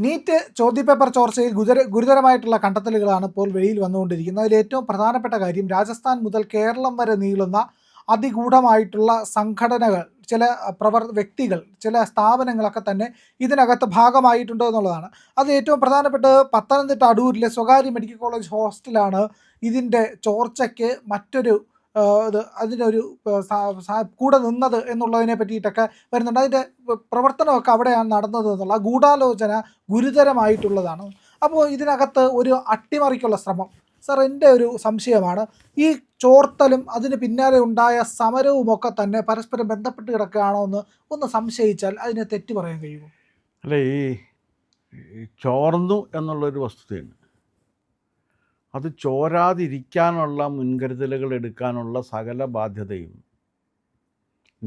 NEET ചോദ്യപേപ്പർ ചോർച്ചയിൽ ഗുരുതരമായിട്ടുള്ള കണ്ടെത്തലുകളാണ് ഇപ്പോൾ വെളിയിൽ വന്നുകൊണ്ടിരിക്കുന്നത്. അതിൽ ഏറ്റവും പ്രധാനപ്പെട്ട കാര്യം രാജസ്ഥാൻ മുതൽ കേരളം വരെ നീളുന്ന അതിഗൂഢമായിട്ടുള്ള സംഘടനകൾ, ചില വ്യക്തികൾ, ചില സ്ഥാപനങ്ങളൊക്കെ തന്നെ ഇതിനകത്ത് ഭാഗമായിട്ടുണ്ട് എന്നുള്ളതാണ്. അത് ഏറ്റവും പ്രധാനപ്പെട്ട പത്തനംതിട്ട അടൂരിലെ സ്വകാര്യ മെഡിക്കൽ കോളേജ് ഹോസ്റ്റലാണ് ഇതിൻ്റെ ചോർച്ചയ്ക്ക് മറ്റൊരു അതിനൊരു കൂടെ നിന്നത് എന്നുള്ളതിനെ പറ്റിയിട്ടൊക്കെ വരുന്നുണ്ട്. അതിൻ്റെ പ്രവർത്തനമൊക്കെ അവിടെയാണ് നടന്നത് എന്നുള്ള ഗൂഢാലോചന ഗുരുതരമായിട്ടുള്ളതാണ്. അപ്പോൾ ഇതിനകത്ത് ഒരു അട്ടിമറിക്കുള്ള ശ്രമം. സർ, എൻ്റെ ഒരു സംശയമാണ്, ഈ ചോർത്തലും അതിന് പിന്നാലെ ഉണ്ടായ സമരവുമൊക്കെ തന്നെ പരസ്പരം ബന്ധപ്പെട്ട് കിടക്കുകയാണോ എന്ന് ഒന്ന് സംശയിച്ചാൽ അതിനെ തെറ്റ് പറയാൻ കഴിയുമോ? അല്ല, ഈ ചോർന്നു എന്നുള്ളൊരു വസ്തുതയുണ്ട്. അത് ചോരാതിരിക്കാനുള്ള മുൻകരുതലുകൾ എടുക്കാനുള്ള സകല ബാധ്യതയും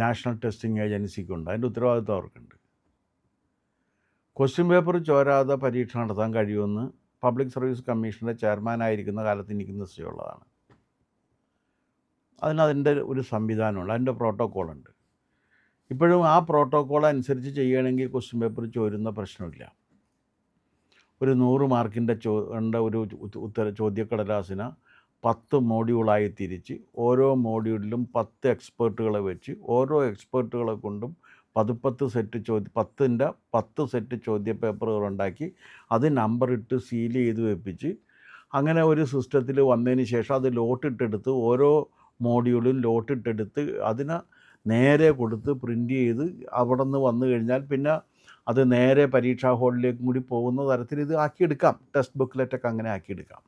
നാഷണൽ ടെസ്റ്റിംഗ് ഏജൻസിക്കുണ്ട്. അതിൻ്റെ ഉത്തരവാദിത്വം അവർക്കുണ്ട്. ക്വസ്റ്റ്യൻ പേപ്പർ ചോരാതെ പരീക്ഷ നടത്താൻ കഴിയുമെന്ന് പബ്ലിക് സർവീസ് കമ്മീഷൻ്റെ ചെയർമാനായിരിക്കുന്ന കാലത്ത് എനിക്ക് നിശ്ചയമുള്ളതാണ്. അതിൻ്റെ ഒരു സംവിധാനമുണ്ട്, അതിൻ്റെ പ്രോട്ടോക്കോളുണ്ട്. ഇപ്പോഴും ആ പ്രോട്ടോക്കോൾ അനുസരിച്ച് ചെയ്യുകയാണെങ്കിൽ ക്വസ്റ്റ്യൻ പേപ്പർ ചോരുന്ന പ്രശ്നമില്ല. ഒരു 100 മാർക്കിൻ്റെ ഒരു ചോദ്യക്കടലാസിന് 10 മോഡ്യൂളായി തിരിച്ച് ഓരോ മോഡ്യൂളിലും 10 എക്സ്പേർട്ടുകളെ വെച്ച് ഓരോ എക്സ്പേർട്ടുകളെ കൊണ്ടും 10 സെറ്റ് ചോദ്യപേപ്പറുകൾ ഉണ്ടാക്കി അത് നമ്പറിട്ട് സീൽ ചെയ്ത് വെപ്പിച്ച് അങ്ങനെ ഒരു സിസ്റ്റത്തിൽ വന്നതിന് ശേഷം അത് ലോട്ടിട്ടെടുത്ത് ഓരോ മോഡ്യൂളും ലോട്ടിട്ടെടുത്ത് അതിന് നേരെ കൊടുത്ത് പ്രിൻ്റ് ചെയ്ത് അവിടെ നിന്ന് വന്നു കഴിഞ്ഞാൽ പിന്നെ അത് നേരെ പരീക്ഷാ ഹാളിലേക്കും കൂടി പോകുന്ന തരത്തിൽ ഇത് ആക്കിയെടുക്കാം. ടെക്സ്റ്റ് ബുക്ക്ലെറ്റൊക്കെ അങ്ങനെ ആക്കിയെടുക്കാം.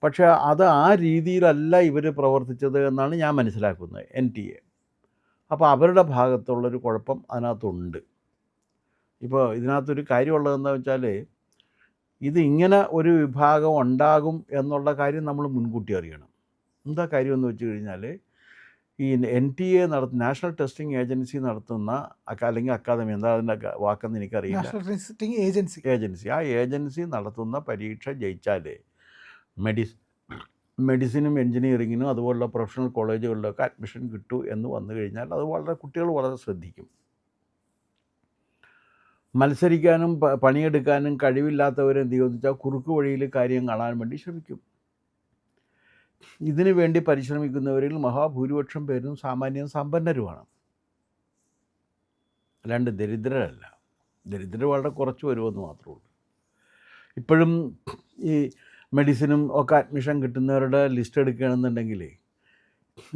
പക്ഷേ അത് ആ രീതിയിലല്ല ഇവർ പ്രവർത്തിച്ചത് എന്നാണ് ഞാൻ മനസ്സിലാക്കുന്നത്, NTA. അപ്പോൾ അവരുടെ ഭാഗത്തുള്ളൊരു കുഴപ്പം അതിനകത്തുണ്ട്. ഇപ്പോൾ ഇതിനകത്തൊരു കാര്യമുള്ളതെന്ന് വെച്ചാൽ, ഇത് ഇങ്ങനെ ഒരു വിഭാഗം ഉണ്ടാകും എന്നുള്ള കാര്യം നമ്മൾ മുൻകൂട്ടി അറിയണം. എന്താ കാര്യമെന്ന് വെച്ച് കഴിഞ്ഞാൽ, ഈ NTA നാഷണൽ ടെസ്റ്റിംഗ് ഏജൻസി നടത്തുന്ന അല്ലെങ്കിൽ അക്കാദമി, എന്താ അതിൻ്റെ വാക്കെന്ന് എനിക്കറിയില്ല, ഏജൻസി, ആ ഏജൻസി നടത്തുന്ന പരീക്ഷ ജയിച്ചാൽ മെഡിസിനും എൻജിനീയറിങ്ങിനും അതുപോലുള്ള പ്രൊഫഷണൽ കോളേജുകളിലൊക്കെ അഡ്മിഷൻ കിട്ടൂ എന്ന് വന്നു കഴിഞ്ഞാൽ അത് കുട്ടികൾ വളരെ ശ്രദ്ധിക്കും. മത്സരിക്കാനും പണിയെടുക്കാനും കഴിവില്ലാത്തവരെന്ത് ചെയ്യുമെന്ന് വെച്ചാൽ കുറുക്ക് വഴിയിൽ കാര്യം കാണാൻ വേണ്ടി ശ്രമിക്കും. ഇതിനു വേണ്ടി പരിശ്രമിക്കുന്നവരിൽ മഹാഭൂരിപക്ഷം പേരും സാമാന്യം സമ്പന്നരുമാണ്, അല്ലാണ്ട് ദരിദ്രരല്ല. ദരിദ്രർ വളരെ കുറച്ച് വരുമെന്ന് മാത്രമേ ഉള്ളൂ. ഇപ്പോഴും ഈ മെഡിസിനും ഒക്കെ അഡ്മിഷൻ കിട്ടുന്നവരുടെ ലിസ്റ്റ് എടുക്കുകയാണെന്നുണ്ടെങ്കിൽ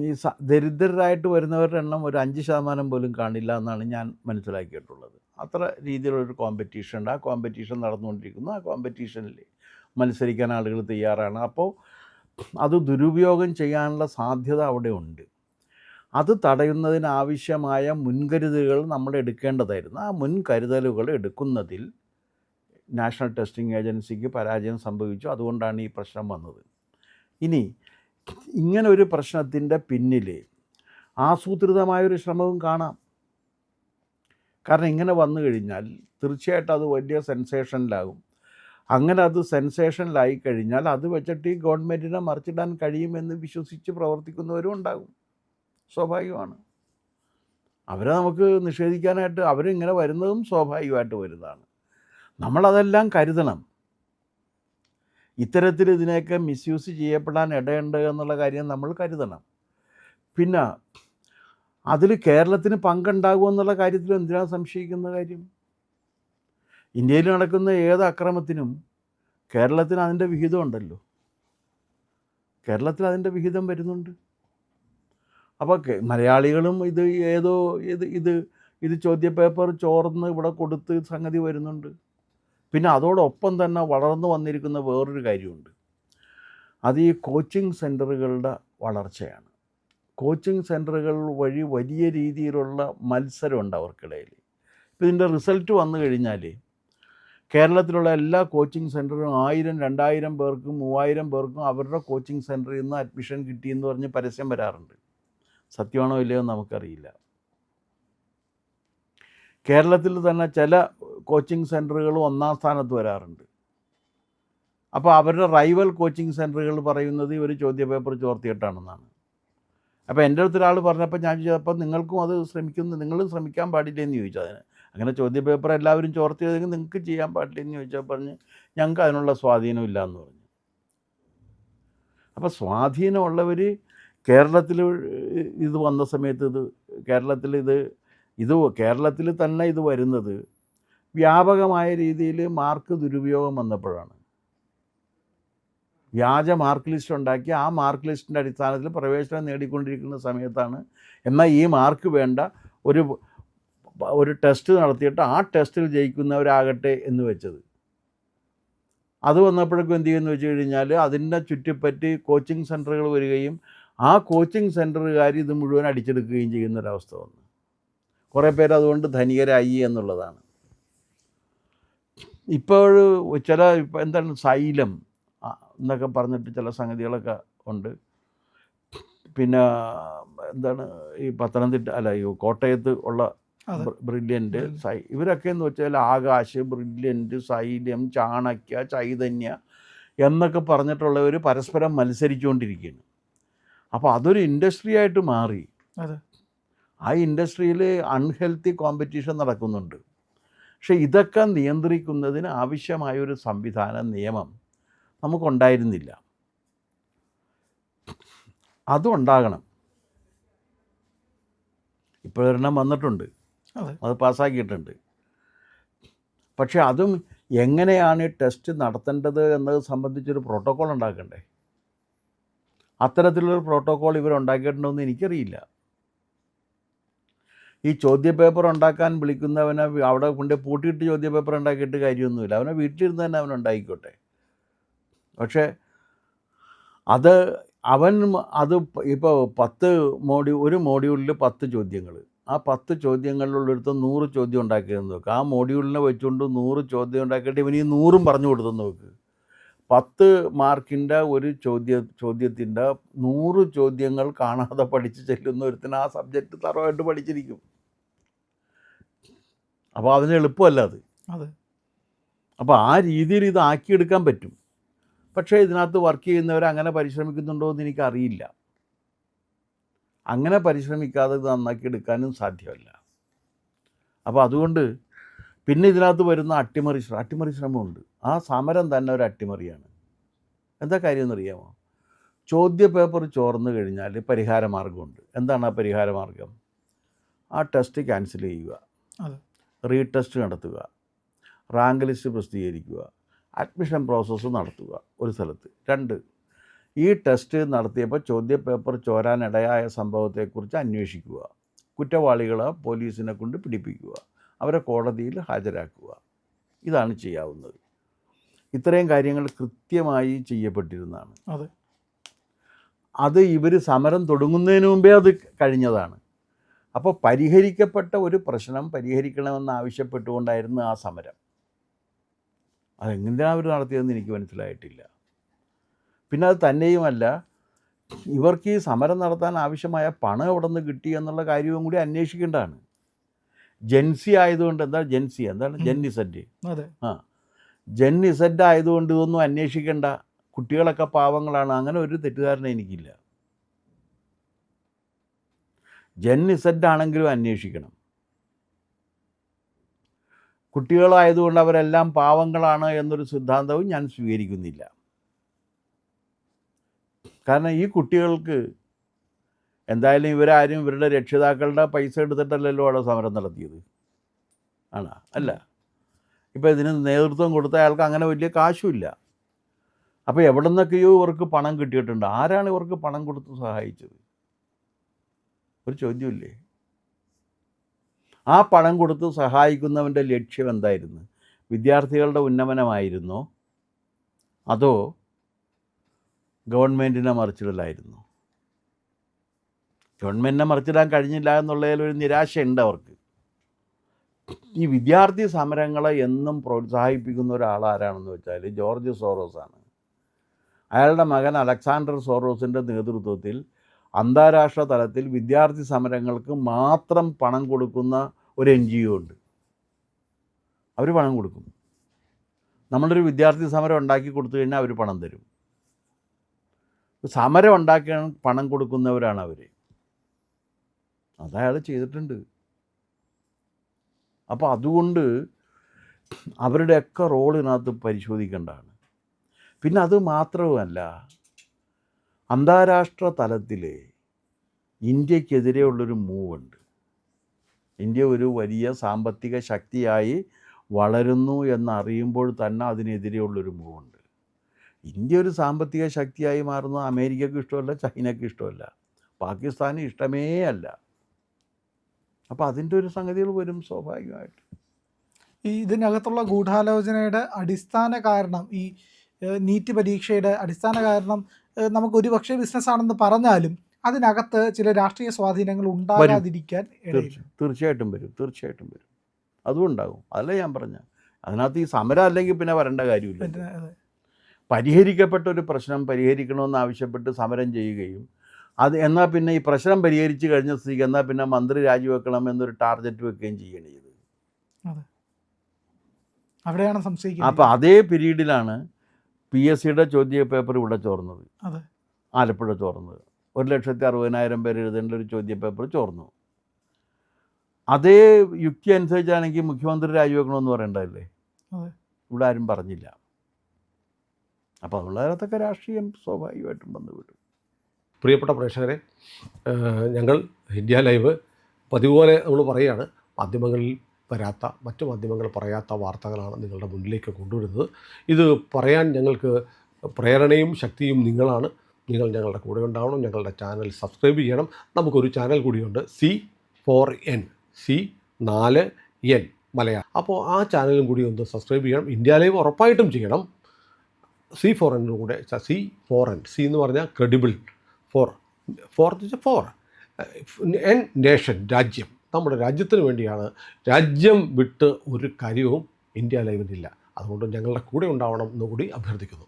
ഈ ദരിദ്രരായിട്ട് വരുന്നവരുടെ എണ്ണം ഒരു 5% പോലും കാണില്ല എന്നാണ് ഞാൻ മനസ്സിലാക്കിയിട്ടുള്ളത്. അത്ര രീതിയിലുള്ളൊരു കോമ്പറ്റീഷൻ ഉണ്ട്. ആ കോമ്പറ്റീഷൻ നടന്നുകൊണ്ടിരിക്കുന്നു. ആ കോമ്പറ്റീഷനിൽ മത്സരിക്കാൻ ആളുകൾ തയ്യാറാണ്. അപ്പോൾ അത് ദുരുപയോഗം ചെയ്യാനുള്ള സാധ്യത അവിടെ ഉണ്ട്. അത് തടയുന്നതിനാവശ്യമായ മുൻകരുതലുകൾ നമ്മൾ എടുക്കേണ്ടതായിരുന്നു. ആ മുൻകരുതലുകൾ എടുക്കുന്നതിൽ നാഷണൽ ടെസ്റ്റിംഗ് ഏജൻസിക്ക് പരാജയം സംഭവിച്ചു. അതുകൊണ്ടാണ് ഈ പ്രശ്നം വന്നത്. ഇനി ഇങ്ങനെ ഒരു പ്രശ്നത്തിൻ്റെ പിന്നിൽ ആസൂത്രിതമായൊരു ശ്രമവും കാണാം. കാരണം ഇങ്ങനെ വന്നു കഴിഞ്ഞാൽ തീർച്ചയായിട്ടും അത് വലിയ സെൻസേഷനിലാകും. അങ്ങനെ അത് സെൻസേഷനിലായി കഴിഞ്ഞാൽ അത് വെച്ചിട്ട് ഈ ഗവൺമെൻറ്റിനെ മറിച്ചിടാൻ കഴിയുമെന്ന് വിശ്വസിച്ച് പ്രവർത്തിക്കുന്നവരും ഉണ്ടാകും. സ്വാഭാവികമാണ്. അവരെ നമുക്ക് നിഷേധിക്കാനായിട്ട്, അവരിങ്ങനെ വരുന്നതും സ്വാഭാവികമായിട്ട് വരുന്നതാണ്. നമ്മളതെല്ലാം കരുതണം. ഇത്തരത്തിൽ ഇതിനെയൊക്കെ മിസ്യൂസ് ചെയ്യപ്പെടാൻ ഇടയുണ്ട് എന്നുള്ള കാര്യം നമ്മൾ കരുതണം. പിന്നെ അതിൽ കേരളത്തിന് പങ്കുണ്ടാകുമെന്നുള്ള കാര്യത്തിൽ എന്തിനാണ് സംശയിക്കുന്ന കാര്യം? ഇന്ത്യയിൽ നടക്കുന്ന ഏത് അക്രമത്തിനും കേരളത്തിന് അതിൻ്റെ വിഹിതം ഉണ്ടല്ലോ. കേരളത്തിൽ അതിൻ്റെ വിഹിതം വരുന്നുണ്ട്. അപ്പോൾ മലയാളികളും ഇത് ചോദ്യപേപ്പർ ചോർന്ന് ഇവിടെ കൊടുത്ത് സംഗതി വരുന്നുണ്ട്. പിന്നെ അതോടൊപ്പം തന്നെ വളർന്നു വന്നിരിക്കുന്ന വേറൊരു കാര്യമുണ്ട്. അത് ഈ കോച്ചിങ് സെൻറ്ററുകളുടെ വളർച്ചയാണ്. കോച്ചിങ് സെൻറ്ററുകൾ വഴി വലിയ രീതിയിലുള്ള മത്സരമുണ്ട് അവർക്കിടയിൽ. ഇപ്പോൾ ഇതിൻ്റെ റിസൾട്ട് വന്നു കഴിഞ്ഞാൽ കേരളത്തിലുള്ള എല്ലാ കോച്ചിങ് സെൻറ്ററും 1000, 2000 പേർക്കും 3000 പേർക്കും അവരുടെ കോച്ചിങ് സെൻറ്ററിൽ നിന്ന് അഡ്മിഷൻ കിട്ടിയെന്ന് പറഞ്ഞ് പരസ്യം വരാറുണ്ട്. സത്യമാണോ ഇല്ലയോ എന്ന് നമുക്കറിയില്ല. കേരളത്തിൽ തന്നെ ചില കോച്ചിങ് സെൻറ്ററുകൾ 1ാം സ്ഥാനത്ത് വരാറുണ്ട്. അപ്പോൾ അവരുടെ റൈവൽ കോച്ചിങ് സെൻറ്ററുകൾ പറയുന്നത് ഇവർ ചോദ്യപേപ്പർ ചോർത്തിയിട്ടാണെന്നാണ്. അപ്പോൾ എൻ്റെ അടുത്തൊരാൾ പറഞ്ഞപ്പോൾ ഞാൻ ചോദിച്ചപ്പോൾ നിങ്ങൾക്കും അത് നിങ്ങളും ശ്രമിക്കാൻ പാടില്ല എന്ന് ചോദിച്ചു. അങ്ങനെ ചോദ്യപേപ്പർ എല്ലാവരും ചോർത്തി ചെയ്തെങ്കിൽ നിങ്ങൾക്ക് ചെയ്യാൻ പാടില്ലെന്ന് ചോദിച്ചാൽ പറഞ്ഞ് ഞങ്ങൾക്ക് അതിനുള്ള സ്വാധീനമില്ല എന്ന് പറഞ്ഞു. അപ്പോൾ സ്വാധീനമുള്ളവർ കേരളത്തിൽ ഇത് വന്ന സമയത്ത് കേരളത്തിൽ തന്നെ ഇത് വരുന്നത് വ്യാപകമായ രീതിയിൽ മാർക്ക് ദുരുപയോഗം വന്നപ്പോഴാണ്. വ്യാജ മാർക്ക് ലിസ്റ്റ് ഉണ്ടാക്കി ആ മാർക്ക് ലിസ്റ്റിൻ്റെ അടിസ്ഥാനത്തിൽ പ്രവേശനം നേടിക്കൊണ്ടിരിക്കുന്ന സമയത്താണ് എന്നാൽ ഈ മാർക്ക് വേണ്ട ഒരു ടെസ്റ്റ് നടത്തിയിട്ട് ആ ടെസ്റ്റിൽ ജയിക്കുന്നവരാകട്ടെ എന്ന് വെച്ചത്. അത് വന്നപ്പോഴേക്കും എന്ത് ചെയ്യുമെന്ന് വെച്ച് കഴിഞ്ഞാൽ അതിൻ്റെ ചുറ്റിപ്പറ്റി കോച്ചിങ് സെൻറ്ററുകൾ വരികയും ആ കോച്ചിങ് സെൻറ്ററുകാർ ഇത് മുഴുവൻ അടിച്ചെടുക്കുകയും ചെയ്യുന്നൊരവസ്ഥ വന്നു. കുറേ പേര് അതുകൊണ്ട് ധനികരായി എന്നുള്ളതാണ്. ഇപ്പോൾ എന്താണ് സൈലം എന്നൊക്കെ പറഞ്ഞിട്ട് ചില സംഗതികളൊക്കെ ഉണ്ട്. പിന്നെ എന്താണ് ഈ കോട്ടയത്ത് ഉള്ള ബ്രില്യൻ്റ് ഇവരൊക്കെ എന്ന് വെച്ചാൽ ആകാശ്, ബ്രില്യൻ്റ്, സൈലം, ചാണക്യ, ചൈതന്യ എന്നൊക്കെ പറഞ്ഞിട്ടുള്ളവർ പരസ്പരം മത്സരിച്ചുകൊണ്ടിരിക്കുകയാണ്. അപ്പോൾ അതൊരു ഇൻഡസ്ട്രി ആയിട്ട് മാറി. ആ ഇൻഡസ്ട്രിയിൽ അൺഹെൽത്തി കോമ്പറ്റീഷൻ നടക്കുന്നുണ്ട്. പക്ഷേ ഇതൊക്കെ നിയന്ത്രിക്കുന്നതിന് ആവശ്യമായൊരു നിയമം നമുക്കുണ്ടായിരുന്നില്ല. അതും ഉണ്ടാകണം. ഇപ്പോഴൊരെണ്ണം വന്നിട്ടുണ്ട്, അത് പാസ്സാക്കിയിട്ടുണ്ട്. പക്ഷേ അതും എങ്ങനെയാണ് ടെസ്റ്റ് നടത്തേണ്ടത് എന്നത് സംബന്ധിച്ചൊരു പ്രോട്ടോക്കോൾ ഉണ്ടാക്കണ്ടേ? അത്തരത്തിലൊരു പ്രോട്ടോക്കോൾ ഇവരുണ്ടാക്കിയിട്ടുണ്ടോ എന്ന് എനിക്കറിയില്ല. ഈ ചോദ്യപേപ്പർ ഉണ്ടാക്കാൻ വിളിക്കുന്നവനെ അവിടെ കൊണ്ട് പൂട്ടിയിട്ട് ചോദ്യപേപ്പർ ഉണ്ടാക്കിയിട്ട് കാര്യമൊന്നുമില്ല. അവനെ വീട്ടിലിരുന്ന് തന്നെ അവനുണ്ടായിക്കോട്ടെ. പക്ഷേ അത് ഇപ്പോൾ ഒരു മോഡ്യൂളിൽ 10 ചോദ്യങ്ങൾ, ആ 10 ചോദ്യങ്ങളിലുള്ളടുത്ത് 100 ചോദ്യം ഉണ്ടാക്കിയെന്ന് നോക്കുക. ആ മോഡ്യൂളിനെ വെച്ചുകൊണ്ട് 100 ചോദ്യം ഉണ്ടാക്കിയിട്ട് ഇവന് ഈ 100ഉം പറഞ്ഞു കൊടുത്തെന്ന് നോക്ക്. 10 മാർക്കിൻ്റെ ഒരു ചോദ്യത്തിൻ്റെ 100 ചോദ്യങ്ങൾ കാണാതെ പഠിച്ച് ചെല്ലുന്ന ഒരുത്തിന് ആ സബ്ജക്റ്റ് തറവായിട്ട് പഠിച്ചിരിക്കും. അപ്പോൾ അതിന് എളുപ്പമല്ല അത്. അപ്പോൾ ആ രീതിയിൽ ഇത് ആക്കിയെടുക്കാൻ പറ്റും. പക്ഷേ ഇതിനകത്ത് വർക്ക് ചെയ്യുന്നവർ അങ്ങനെ പരിശ്രമിക്കുന്നുണ്ടോ എന്ന് എനിക്കറിയില്ല. അങ്ങനെ പരിശ്രമിക്കാതെ ഇത് നന്നാക്കിയെടുക്കാനും സാധ്യമല്ല. അപ്പോൾ അതുകൊണ്ട് പിന്നെ ഇതിനകത്ത് വരുന്ന അട്ടിമറി ശ്രമമുണ്ട്. ആ സമരം തന്നെ ഒരു അട്ടിമറിയാണ്. എന്താ കാര്യം എന്നറിയാമോ? ചോദ്യപേപ്പർ ചോർന്നു കഴിഞ്ഞാൽ പരിഹാരമാർഗമുണ്ട്. എന്താണ് ആ പരിഹാരമാർഗം? ആ ടെസ്റ്റ് ക്യാൻസൽ ചെയ്യുക, റീടെസ്റ്റ് നടത്തുക, റാങ്ക് ലിസ്റ്റ് പ്രസിദ്ധീകരിക്കുക, അഡ്മിഷൻ പ്രോസസ്സ് നടത്തുക ഒരു സ്ഥലത്ത്. 2, ഈ ടെസ്റ്റ് നടത്തിയപ്പോൾ ചോദ്യപേപ്പർ ചോരാനിടയായ സംഭവത്തെക്കുറിച്ച് അന്വേഷിക്കുക, കുറ്റവാളികളെ പോലീസിനെ കൊണ്ട് പിടിപ്പിക്കുക, അവരെ കോടതിയിൽ ഹാജരാക്കുക. ഇതാണ് ചെയ്യാവുന്നത്. ഇത്രയും കാര്യങ്ങൾ കൃത്യമായി ചെയ്യപ്പെട്ടിരുന്നതാണ്. അത് ഇവർ സമരം തുടങ്ങുന്നതിന് മുമ്പേ അത് കഴിഞ്ഞതാണ്. അപ്പോൾ പരിഹരിക്കപ്പെട്ട ഒരു പ്രശ്നം പരിഹരിക്കണമെന്ന് ആവശ്യപ്പെട്ടുകൊണ്ടായിരുന്നു ആ സമരം. അതെങ്ങനെയാണ് അവർ നടത്തിയതെന്ന് എനിക്ക് മനസ്സിലായിട്ടില്ല. പിന്നെ അത് തന്നെയുമല്ല, ഇവർക്ക് ഈ സമരം നടത്താൻ ആവശ്യമായ പണം എവിടെ നിന്ന് കിട്ടി എന്നുള്ള കാര്യവും കൂടി അന്വേഷിക്കേണ്ടതാണ്. ജെൻസി ആയതുകൊണ്ട് ജെന്നിസെഡ് ജെന്നിസെഡ് ആയതുകൊണ്ട് ഇതൊന്നും അന്വേഷിക്കേണ്ട, കുട്ടികളൊക്കെ പാവങ്ങളാണ്, അങ്ങനെ ഒരു തെറ്റിദ്ധാരണ എനിക്കില്ല. ജെന്നിസെഡ് ആണെങ്കിലും അന്വേഷിക്കണം. കുട്ടികളായതുകൊണ്ട് അവരെല്ലാം പാവങ്ങളാണ് എന്നൊരു സിദ്ധാന്തവും ഞാൻ സ്വീകരിക്കുന്നില്ല. കാരണം ഈ കുട്ടികൾക്ക് എന്തായാലും ഇവരുടെ രക്ഷിതാക്കളുടെ പൈസ എടുത്തിട്ടല്ലല്ലോ അവിടെ സമരം നടത്തിയത്. അല്ല. ഇപ്പോൾ ഇതിന് നേതൃത്വം കൊടുത്ത അയാൾക്ക് അങ്ങനെ വലിയ കാശുമില്ല. അപ്പോൾ എവിടെ നിന്നൊക്കെയോ ഇവർക്ക് പണം കിട്ടിയിട്ടുണ്ട്. ആരാണ് ഇവർക്ക് പണം കൊടുത്ത് സഹായിച്ചത്? ഒരു ചോദ്യമില്ലേ? ആ പണം കൊടുത്ത് സഹായിക്കുന്നവൻ്റെ ലക്ഷ്യം എന്തായിരുന്നു? വിദ്യാർത്ഥികളുടെ ഉന്നമനമായിരുന്നോ അതോ ഗവൺമെൻറ്റിനെ മറിച്ചിടലായിരുന്നു? ഗവൺമെൻറ്റിനെ മറിച്ചിടാൻ കഴിഞ്ഞില്ല എന്നുള്ളതിലൊരു നിരാശയുണ്ട് അവർക്ക്. ഈ വിദ്യാർത്ഥി സമരങ്ങളെ എന്നും പ്രോത്സാഹിപ്പിക്കുന്ന ഒരാളാരാണെന്ന് വെച്ചാൽ ജോർജ് സോറോസാണ്. അയാളുടെ മകൻ അലക്സാണ്ടർ സോറോസിൻ്റെ നേതൃത്വത്തിൽ അന്താരാഷ്ട്ര തലത്തിൽ വിദ്യാർത്ഥി സമരങ്ങൾക്ക് മാത്രം പണം കൊടുക്കുന്ന ഒരു NGO ഉണ്ട്. അവർ പണം കൊടുക്കും. നമ്മളൊരു വിദ്യാർത്ഥി സമരം ഉണ്ടാക്കി കൊടുത്തു കഴിഞ്ഞാൽ അവർ പണം തരും. സമരം ഉണ്ടാക്കാൻ പണം കൊടുക്കുന്നവരാണ് അവർ. അതയാൾ ചെയ്തിട്ടുണ്ട്. അപ്പോൾ അതുകൊണ്ട് അവരുടെയൊക്കെ റോളിനകത്ത് പരിശോധിക്കേണ്ടതാണ്. പിന്നെ അത് മാത്രവുമല്ല, അന്താരാഷ്ട്ര തലത്തിൽ ഇന്ത്യക്കെതിരെയുള്ളൊരു മൂവുണ്ട്. ഇന്ത്യ ഒരു വലിയ സാമ്പത്തിക ശക്തിയായി വളരുന്നു എന്നറിയുമ്പോൾ തന്നെ അതിനെതിരെയുള്ളൊരു മൂവുണ്ട്. ഇന്ത്യ ഒരു സാമ്പത്തിക ശക്തിയായി മാറുന്നത് അമേരിക്കയ്ക്ക് ഇഷ്ടമല്ല, ചൈനയ്ക്ക് ഇഷ്ടമല്ല, പാകിസ്ഥാന് ഇഷ്ടമേ അല്ല. അപ്പോൾ അതിൻ്റെ ഒരു സംഗതികൾ വരും സ്വാഭാവികമായിട്ട്. ഈ ഇതിനകത്തുള്ള ഗൂഢാലോചനയുടെ അടിസ്ഥാന കാരണം, ഈ നീറ്റ് പരീക്ഷയുടെ അടിസ്ഥാന കാരണം നമുക്കൊരു പക്ഷേ ബിസിനസ്സാണെന്ന് പറഞ്ഞാലും അതിനകത്ത് ചില രാഷ്ട്രീയ സ്വാധീനങ്ങൾ ഉണ്ടാകാതിരിക്കാൻ തീർച്ചയായിട്ടും വരും. അതും ഉണ്ടാകും. അതല്ലേ ഞാൻ പറഞ്ഞ, അതിനകത്ത് ഈ സമരം അല്ലെങ്കിൽ പിന്നെ വരേണ്ട കാര്യമില്ല. പരിഹരിക്കപ്പെട്ട ഒരു പ്രശ്നം പരിഹരിക്കണമെന്ന് ആവശ്യപ്പെട്ട് സമരം ചെയ്യുകയും എന്നാൽ പിന്നെ ഈ പ്രശ്നം പരിഹരിച്ച് കഴിഞ്ഞ സ്ഥിതിക്ക് എന്നാൽ പിന്നെ മന്ത്രി രാജിവെക്കണം എന്നൊരു ടാർഗറ്റ് വെക്കുകയും ചെയ്യണം ചെയ്തത്. അവിടെയാണ് സംശയിക്കുന്നത്. അപ്പോൾ അതേ പീരീഡിലാണ് PSCയുടെ ചോദ്യ പേപ്പർ ഇവിടെ ചോർന്നത്, ആലപ്പുഴ ചോർന്നത്. 1,60,000 പേര് എഴുതേണ്ട ഒരു ചോദ്യ പേപ്പർ ചോർന്നു. അതേ യുക്തി അനുസരിച്ചാണെങ്കിൽ മുഖ്യമന്ത്രി രാജിവെക്കണമെന്ന് പറയേണ്ടതല്ലേ? ഇവിടെ ആരും പറഞ്ഞില്ല. അപ്പോൾ അതുള്ളതൊക്കെ രാഷ്ട്രീയം സ്വാഭാവികമായിട്ടും ബന്ധപ്പെട്ടു. പ്രിയപ്പെട്ട പ്രേക്ഷകരെ, ഞങ്ങൾ ഇന്ത്യ ലൈവ് പതിപോലെ നമ്മൾ പറയുകയാണ്, മാധ്യമങ്ങളിൽ വരാത്ത, മറ്റു മാധ്യമങ്ങൾ പറയാത്ത വാർത്തകളാണ് നിങ്ങളുടെ മുന്നിലേക്ക് കൊണ്ടുവരുന്നത്. ഇത് പറയാൻ ഞങ്ങൾക്ക് പ്രേരണയും ശക്തിയും നിങ്ങളാണ്. നിങ്ങൾ ഞങ്ങളുടെ കൂടെ ഉണ്ടാവണം. ഞങ്ങളുടെ ചാനൽ സബ്സ്ക്രൈബ് ചെയ്യണം. നമുക്കൊരു ചാനൽ കൂടിയുണ്ട്, C4N, C4N മലയാളം. അപ്പോൾ ആ ചാനലും കൂടി ഒന്ന് സബ്സ്ക്രൈബ് ചെയ്യണം. ഇന്ത്യ ലൈവ് ഉറപ്പായിട്ടും ചെയ്യണം. C4N കൂടെ, C4N, C എന്ന് പറഞ്ഞാൽ ക്രെഡിബിൾ, ഫോർ എൻ നേഷൻ, രാജ്യം. നമ്മുടെ രാജ്യത്തിന് വേണ്ടിയാണ്. രാജ്യം വിട്ട് ഒരു കാര്യവും ഇന്ത്യ ലൈവിനില്ല. അതുകൊണ്ട് ഞങ്ങളുടെ കൂടെ ഉണ്ടാവണം എന്നുകൂടി അഭ്യർത്ഥിക്കുന്നു.